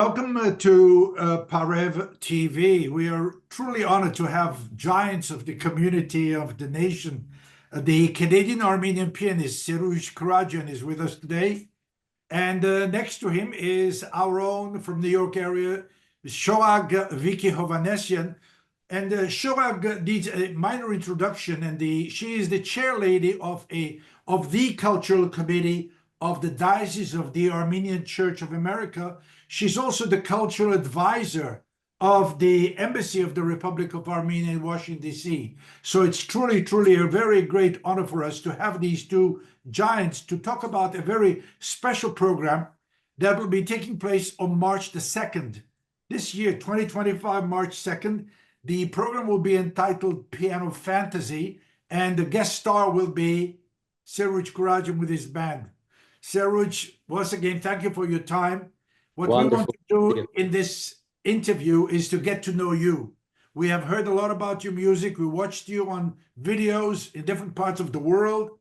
Welcome to Parev-TV. We are truly honored to have giants of the community of the nation. The Canadian Armenian pianist Serouj Kradjian is with us today. And next to him is our own from New York area, Shoghag Vicki Hovanessian. And Shoghag needs a minor introduction, and she is the chairlady of the cultural committee of the Diocese of the Armenian Church of America. She's also the cultural advisor of the Embassy of the Republic of Armenia in Washington, D.C. So it's truly, truly a very great honor for us to have these two giants to talk about a very special program that will be taking place on March the 2nd. This year, 2025, March 2nd. The program will be entitled Piano Fantasy, and the guest star will be Serouj Kradjian with his band. Serouj, once again, thank you for your time. What we want to do in this interview is to get to know you. We have heard a lot about your music. We watched you on videos in different parts of the world.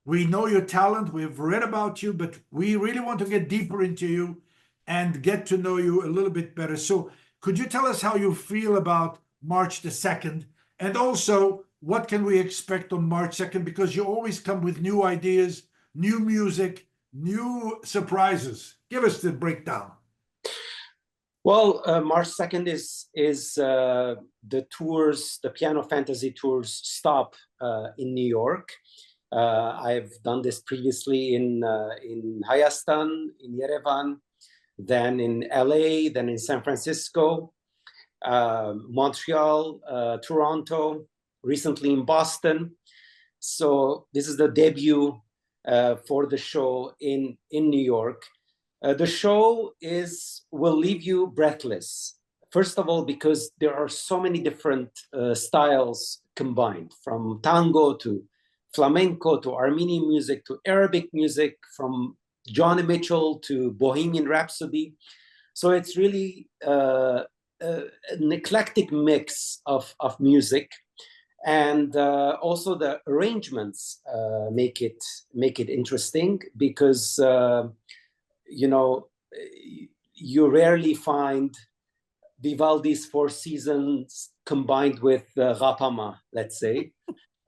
We know your talent. We've read about you, but we really want to get deeper into you and get to know you a little bit better. So could you tell us how you feel about March the 2nd? And also, what can we expect on March 2nd? Because you always come with new ideas, new music, new surprises. Give us the breakdown. Well, March 2nd is the tours, the Piano Fantasy tours stop in New York. I've done this previously in Hayastan, in Yerevan, then in LA, then in San Francisco, Montreal, Toronto, recently in Boston. So this is the debut for the show in New York. The show will leave you breathless. First of all, because there are so many different styles combined, from tango to flamenco to Armenian music to Arabic music, from Johnny Mitchell to Bohemian Rhapsody. So it's really an eclectic mix of music. And also the arrangements make it interesting, because you rarely find Vivaldi's Four Seasons combined with Rapama, let's say.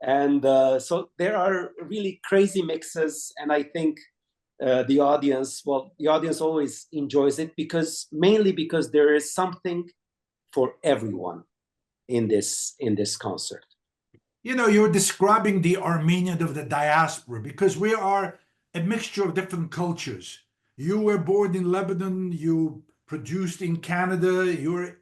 And so there are really crazy mixes, and I think the audience always enjoys it, mainly because there is something for everyone in this concert. You know, you're describing the Armenian of the diaspora, because we are a mixture of different cultures. You were born in Lebanon, you produced in Canada,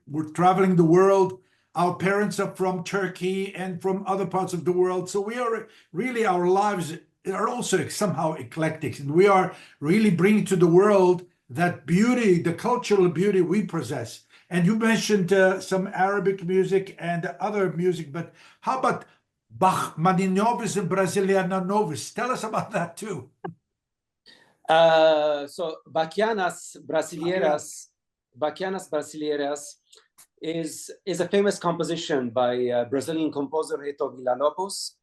we're traveling the world. Our parents are from Turkey and from other parts of the world. So we are really, our lives are also somehow eclectic. And we are really bringing to the world that beauty, the cultural beauty we possess. And you mentioned some Arabic music and other music, but how about Bachmaninovis and Brasilianovis? Tell us about that too. So Bachianas Brasileiras is a famous composition by Brazilian composer Reto Villa-Lobos.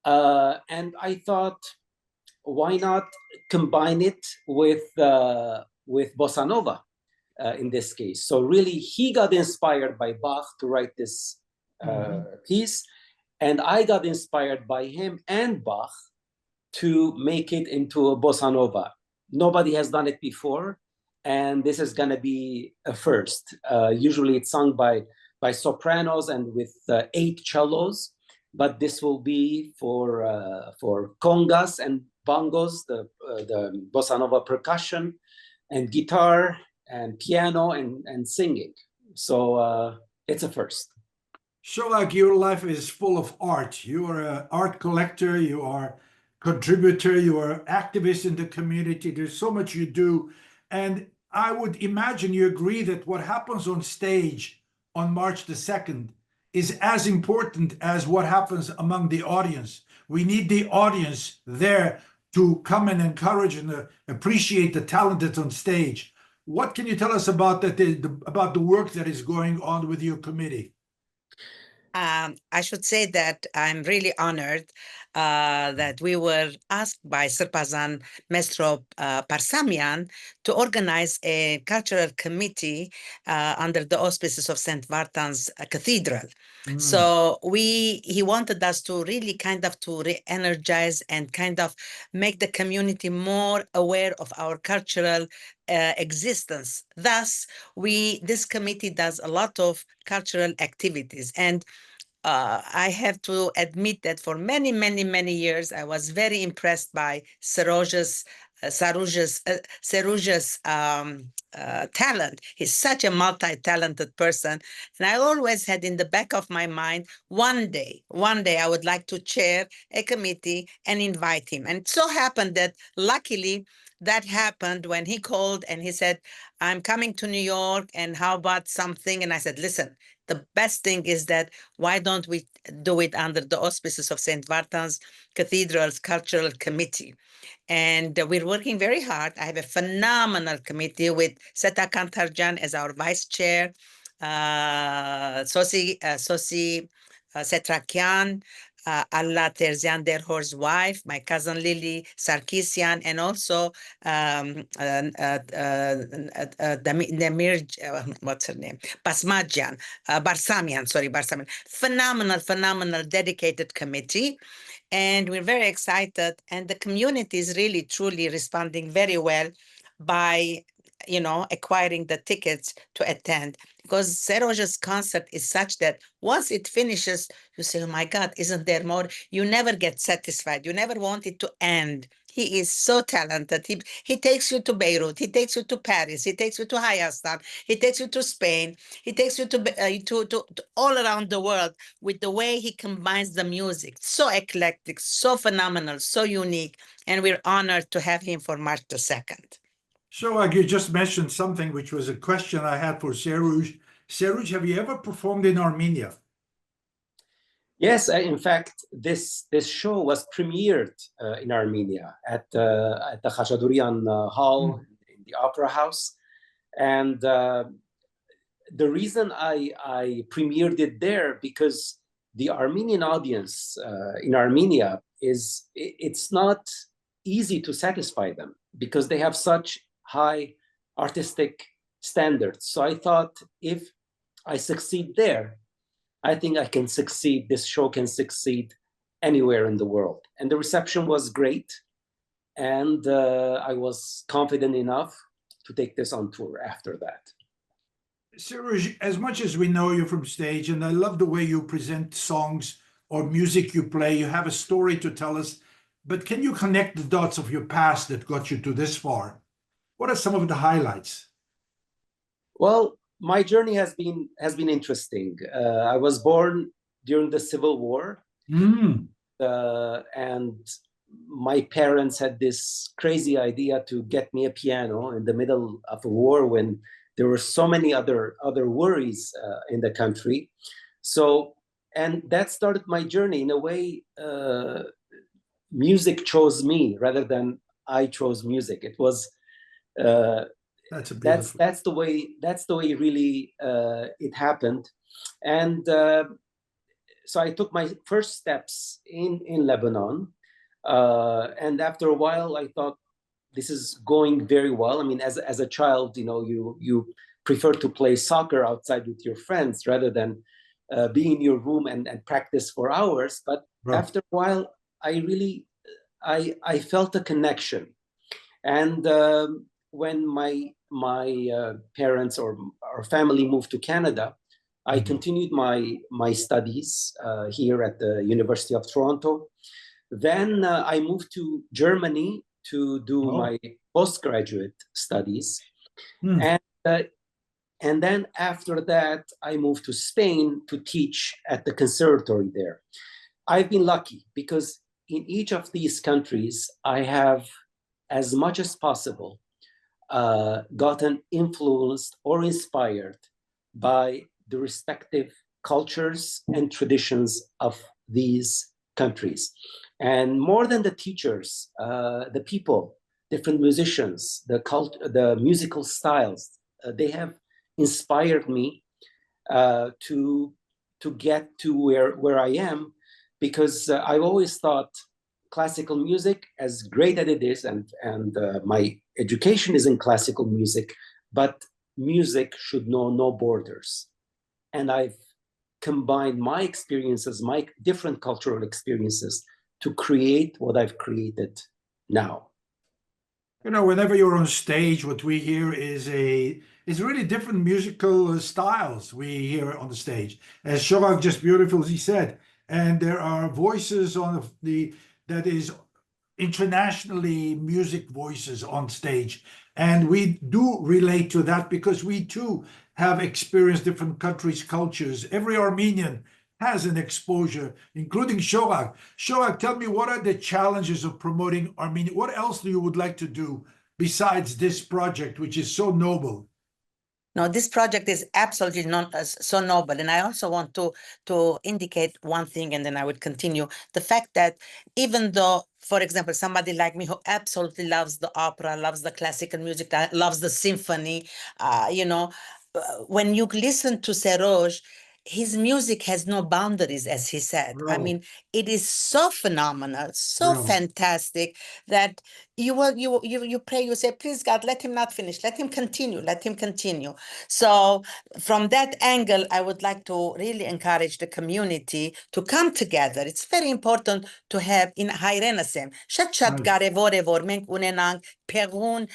And I thought, why not combine it with bossa nova in this case? So really, he got inspired by Bach to write this piece, and I got inspired by him and Bach to make it into a bossa nova. Nobody has done it before, and this is going to be a first. Usually it's sung by sopranos and with 8 cellos, but this will be for congas and bongos, the bossa nova percussion, and guitar and piano and singing. So it's a first. Shoghag, your life is full of art. You are an art collector, you are contributor, you are activist in the community. There's so much you do. And I would imagine you agree that what happens on stage on March the 2nd is as important as what happens among the audience. We need the audience there to come and encourage and appreciate the talent that's on stage. What can you tell us about about the work that is going on with your committee? I should say that I'm really honored that we were asked by Sirpazan Mesro Parsamian to organize a cultural committee under the auspices of St. Vartan's Cathedral. So he wanted us to really kind of to re-energize and kind of make the community more aware of our cultural existence. Thus, this committee does a lot of cultural activities. And I have to admit that for many, many, many years, I was very impressed by Serouj's talent. He's such a multi-talented person. And I always had in the back of my mind, one day I would like to chair a committee and invite him. And it so happened that luckily that happened when he called and he said, I'm coming to New York and how about something? And I said, listen, the best thing is that why don't we do it under the auspices of St. Vartan's Cathedral's Cultural Committee? And we're working very hard. I have a phenomenal committee with Serouj Kradjian as our vice chair, Sosi Setrakian, Allah Terzian Derhor's wife, my cousin Lily Sarkisian, and also what's her name? Basmadjian, Barsamian. Phenomenal, dedicated committee. And we're very excited. And the community is really, truly responding very well by, acquiring the tickets to attend. Because Serouj's concert is such that once it finishes, you say, oh my God, isn't there more? You never get satisfied. You never want it to end. He is so talented. He takes you to Beirut. He takes you to Paris. He takes you to Hayastan. He takes you to Spain. He takes you to all around the world with the way he combines the music. So eclectic, so phenomenal, so unique. And we're honored to have him for March the 2nd. Shoghag, you just mentioned something which was a question I had for Serouj. Serouj, have you ever performed in Armenia? Yes, in fact, this show was premiered in Armenia at the Khachadurian Hall in the Opera House, and the reason I premiered it there because the Armenian audience in Armenia it's not easy to satisfy them because they have such high artistic standards. So I thought if I succeed there, I think I can succeed, this show can succeed anywhere in the world. And the reception was great. And I was confident enough to take this on tour after that. Serouj, as much as we know you from stage, and I love the way you present songs or music you play, you have a story to tell us, but can you connect the dots of your past that got you to this far? What are some of the highlights? Well, my journey has been interesting. I was born during the Civil War, and my parents had this crazy idea to get me a piano in the middle of a war when there were so many other worries in the country. So, and that started my journey in a way. Music chose me rather than I chose music. It was. That's the way really it happened, and so I took my first steps in Lebanon, and after a while I thought this is going very well. I mean, as a child, you prefer to play soccer outside with your friends rather than be in your room and practice for hours. But after a while, I felt a connection, and when my parents or our family moved to Canada, I continued my studies here at the University of Toronto. Then I moved to Germany to do my postgraduate studies. And then after that, I moved to Spain to teach at the conservatory there. I've been lucky because in each of these countries, I have, as much as possible, gotten influenced or inspired by the respective cultures and traditions of these countries. And more than the teachers, the people, different musicians, the musical styles, they have inspired me to get to where I am, because I've always thought classical music, as great as it is, and my education is in classical music, but music should know no borders. And I've combined my experiences, my different cultural experiences, to create what I've created now. You know, whenever you're on stage, what we hear is really different musical styles we hear on the stage. As Shoghag just beautifully said, and there are voices on that is internationally music voices on stage. And we do relate to that because we too have experienced different countries' cultures. Every Armenian has an exposure, including Shoghag. Shoghag, tell me, what are the challenges of promoting Armenia? What else do you would like to do besides this project, which is so noble? No, this project is absolutely not so noble. And I also want to indicate one thing, and then I would continue. The fact that even though, for example, somebody like me who absolutely loves the opera, loves the classical music, loves the symphony, when you listen to Serouj, his music has no boundaries, as he said. I mean, it is so phenomenal, so fantastic that you pray, you say, please God, let him not finish, let him continue, let him continue. So from that angle, I would like to really encourage the community to come together. It's very important to have in հայրենասեմ շատ կարևոր է որ մենք ունենանք փեղուն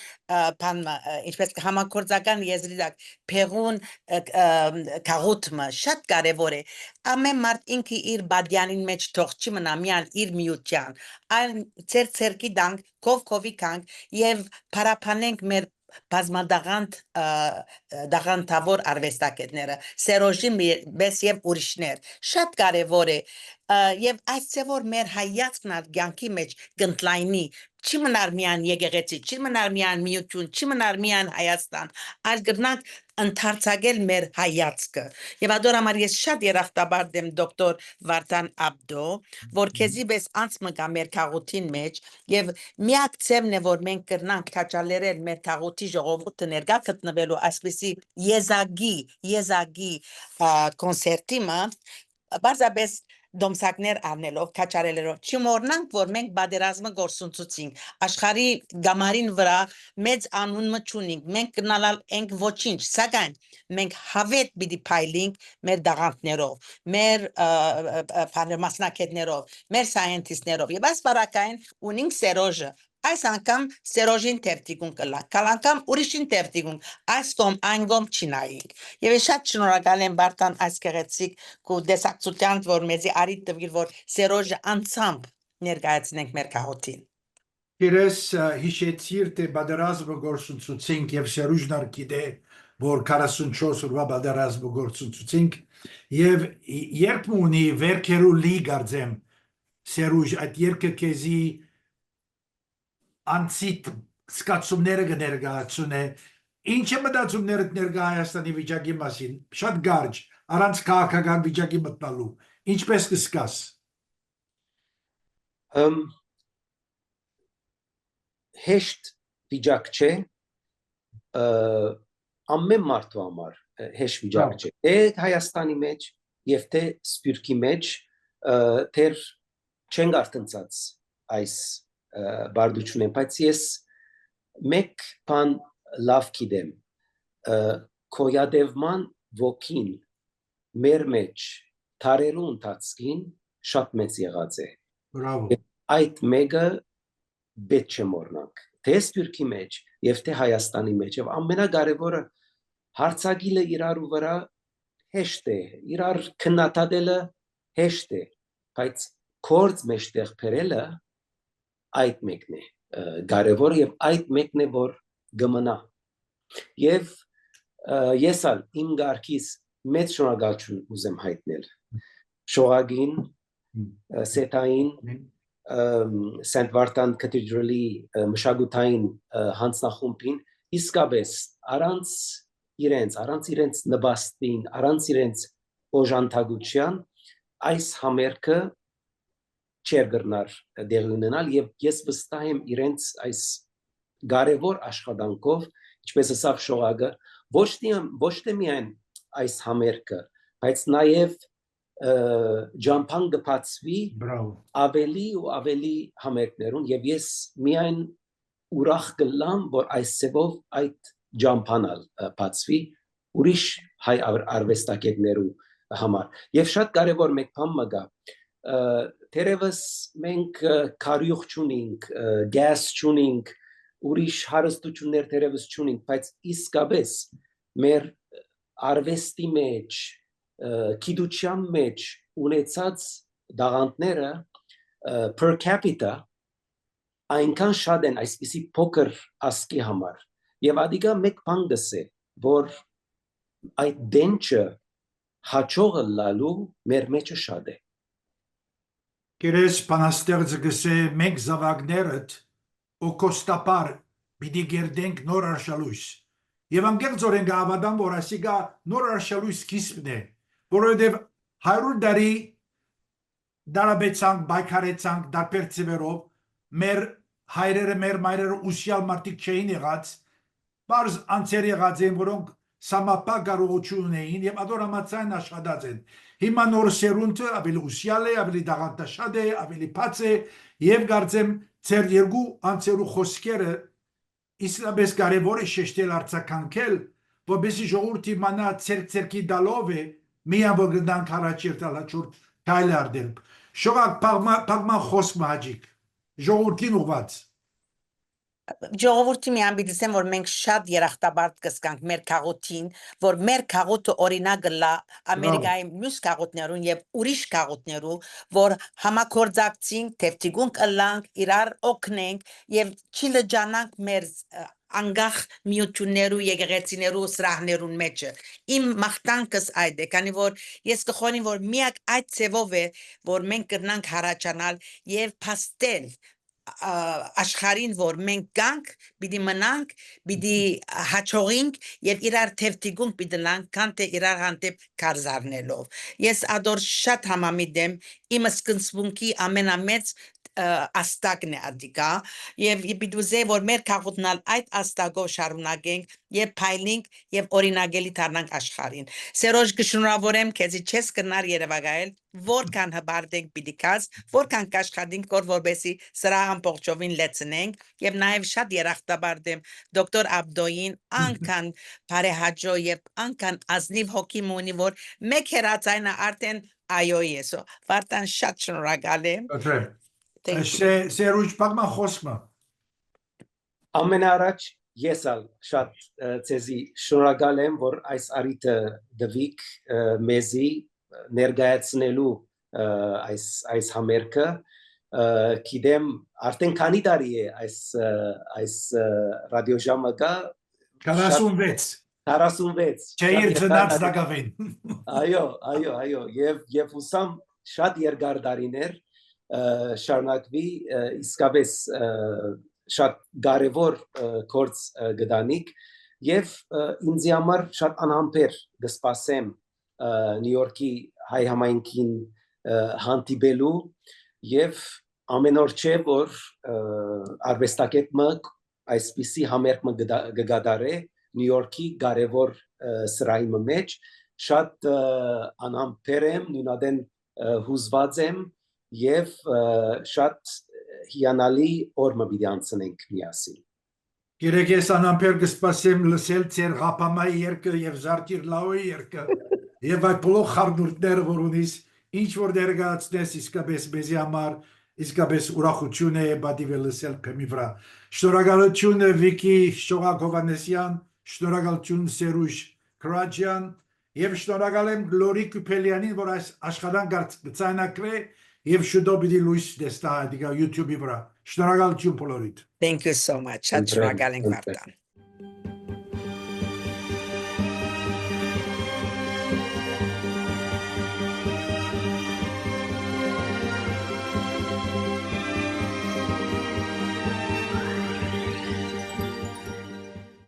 ինչպես համակորձական եզրիլակ փեղուն կաղուտմը շատ կարևոր է ամեն մարդ ինքը իր բադյանին մեջ թող չի մնա միան իր միության այլ ցերկի դանք կովի կանք եւ փարապանենք մեր բազմադաղանդ դաղանտավոր արվեստագետները Սերոժի մեծ եւ ուրիշներ շատ կարևոր է եւ այսպես որ մեր հայացքն արգանքի մեջ գտնլայնի չի մնար միան եկեղեցի չի մնար միան միություն չի մնար միան Հայաստան այլ գտնանք ընդարձակել մեր հայացքը եւ ադոր համար ես շատ երախտաբար դեմ դոկտոր Վարտան Աբդո որ քեզի բես անցմգա մեր քաղաքին մեջ եւ միակ ցեմն է որ մենք կրնանք քաչալերել մեր քաղաքի ժողովուրդը ներկա գտնվելու այսպիսի եզագի կոնցերտիմը բարձրապես դոմսակներ առնելով քաչարելով չմոռնանք որ մենք բادرազմը գործունեությունք աշխարհի գամարին վրա մեծ անունը ճունենք մենք կնալալ ենք ոչինչ սակայն մենք հավետ պիտի փայլենք մեր դաղանտներով մեր մասնակիցներով մեր սայենտիստներով եւ ասպարակային ունենք Սերոժը այս անգամ Սերոժին տերտիկուն կլան ուրիշին տերտիկուն այս կողմ այն կողմ չնայինք եւ շատ շնորհակալ եմ Վարտան այս գեղեցիկ կու դեսակցության որ մեզի արիտ տվիր որ Սերոժը անցամբ ներկայացնենք մեր քաղաքին Իրես հիշեցիր թե բادرազմը գործունեությունք եւ Սերուժն արկիդե որ 44 օրվա բادرազմը գործունեությունք եւ երբ ունի վերքերու լիգարձեմ Սերուժ այդ երկը քեզի անցիտ սկացումները կներկայացնե ինչ է մտածումներդ ներկա Հայաստանի վիճակի մասին շատ գարջ առանց քաղաքական վիճակի մտնալու ինչպես կսկաս հեշտ վիճակ չէ ամեն մարդու համար հեշտ վիճակ չէ թե Հայաստանի մեջ եւ թե Սփյուռքի մեջ թեր չեն գարտնցած այս բարդությունը բայց ես մեկ բան լավ գիտեմ կոյադևման ոգին մեր մեջ թարերու ընթացքին շատ մեծ եղած է այդ մեկը պետք չէ մոռնանք թե Սփյուռքի մեջ եւ թե Հայաստանի մեջ եւ ամենակարևորը հարցակիլը իրարու վրա հեշտ է իրար քննադատելը հեշտ է բայց կորձ մեջտեղ բերելը այդ մեկն է կարևոր եւ այդ մեկն է որ գմնա եւ ես ալ իմ գարքիս մեծ շնորհակալություն ուզեմ հայտնել Շոհագին Սետային Սենտ Վարտան Cathedral-ի մշակութային հանձնախումբին իսկապես առանց իրենց նպաստին առանց իրենց օժանդակության այս համերգը չեր գրնար դեղի ունենալ եւ ես վստահ եմ իրենց այս կարևոր աշխատանքով ինչպես ասավ Շոհագը ոչ թե միայն այս համերգը բայց նաեւ ջամփան կբացվի Bravo. ավելի ու ավելի համերգներուն եւ ես միայն ուրախ կլամ որ այս ծևով այդ ջամփանալ բացվի ուրիշ հայ արվեստագետներու համար եւ շատ կարեւոր մեկ բան մգա թերևս մենք կարյուղ չունենք գազ չունենք ուրիշ հարստություններ թերևս չունենք բայց իսկապես մեր արվեստի մեջ գիտության մեջ ունեցած դաղանտները per capita այնքան շատ են այսպիսի փոքր ասկի համար եւ ադիգա մեկ բան դասե որ այդ դենչը հաջողը լալու մեր մեջը շատ է Գերես բանաստեղծը գսե մենք զավակներդ ու կոստապար պիտի գերդենք նոր արշալույս եւ անգերձորեն գավադան որ ասիգա նոր արշալույս սկիզբն է որովհետեւ 100 տարի դարաբեցանք բայկարեցանք դարբեր ծևերով մեր հայրերը մեր մայրերը ուսյալ մարդիկ չէին եղած բարձ անցեր եղած են որոնք սամապա կարողություն ունեին եւ ադորամացային աշխատած են հիմա նոր սերունդը ավելի ուսյալ է ավելի դաղանտաշատ է ավելի բաց է եւ կարծեմ ծեր երկու անցերու խոսքերը իսկապես կարևոր է շեշտել արձականքել որովհետեւ ժողովրդի մանա ցերկի դալով է միան որ գնանք առաջերտալ հաջորդ քայլ արդել շողակ պաղման խոսք մահաջիկ ժողովրդին ուղված Ժողովրդի մի ամբիցիան որ մենք շատ երախտաբար կսկանք մեր քաղաքին որ մեր քաղաքը օրինակ լա ամերիկայի մյուս քաղաքներուն եւ ուրիշ քաղաքներու որ համակորձակցին թեփտիգուն կլանք իրար օգնենք եւ չլջանանք մեր անգախ միություններու եկեղեցիներու սրահներուն մեջը իմ մաղթանքս այդ է քանի որ ես կխոնի որ միակ այդ ծևով է որ մենք կրնանք հարաճանալ եւ փաստել աշխարհին որ մենք կանք պիտի մնանք պիտի հաջողենք եւ իրար թեփտիգուն պիտի լանք քան թե իրար հանդեպ կարզարնելով ես ադոր շատ համամիտ եմ իմ սկզբունքի ամենամեծ աստակն է ադիկա եւ պիտուզե որ մեր քաղաքնալ այդ աստակով շարունակենք եւ փայլենք եւ օրինագելի դառնանք աշխարհին Սերոժ կշնորհավորեմ քեզի չես կնար Երևանայել որքան հբարդենք պիտի կաս որքան կաշխատենք որբեսի սրա ամբողջովին լեցնենք եւ նաեւ շատ երախտաբար դեմ դոկտոր Աբդոյին անկան բարեհաջո եւ անկան ազնիվ հոգի մունի որ մեկ հերացայնը արդեն այո եսո Վարտան շատ շնորհակալ եմ Serouj պաղման խոսքը ամենաառաջ ես ալ շատ ցեզի շնորհակալ եմ որ այս արիթը դվիկ մեզի ներկայացնելու այս համերգը գիտեմ արդեն քանի տարի է այս ռադիոժամը կա 46 Չեիր ծնած դակավին այո եւ ուսամ շատ երկար տարիներ շարունակվի իսկապես շատ կարևոր գործ գտանիք եւ ինձ համար շատ անհամբեր կսպասեմ Նյու Յորքի հայ համայնքին հանդիպելու եւ ամեն օր չէ որ արվեստագետը այսպիսի համերգ կգադարե Նյու Յորքի կարևոր սրահի մեջ շատ անհամբեր եմ նույնադեն հուզված եմ եւ շատ հիանալի օրը պիտի անցնենք միասին Գերեք ես անամբեր կսպասեմ լսել ծեր ղապամայի երկը եւ զարտիր լաոյի երկը եւ այդ բոլոր խառնուրդները որ ունիս ինչ որ դերգացնես իսկապես մեզի համար իսկապես ուրախություն է բադիվել լսել փեմի վրա շնորհակալություն Vicki Shoghag Hovanessian շնորհակալություն Serouj Kradjian եւ շնորհակալ եմ Գլորի Կուպելյանին որ այս աշխատանքը գծանակրե Եվ շուտով պիտի լույս տեսնա դիգա YouTube-ի վրա։ Շնորհակալություն բոլորիդ։ Thank you so much. Շատ շնորհակալ ենք Վարտան։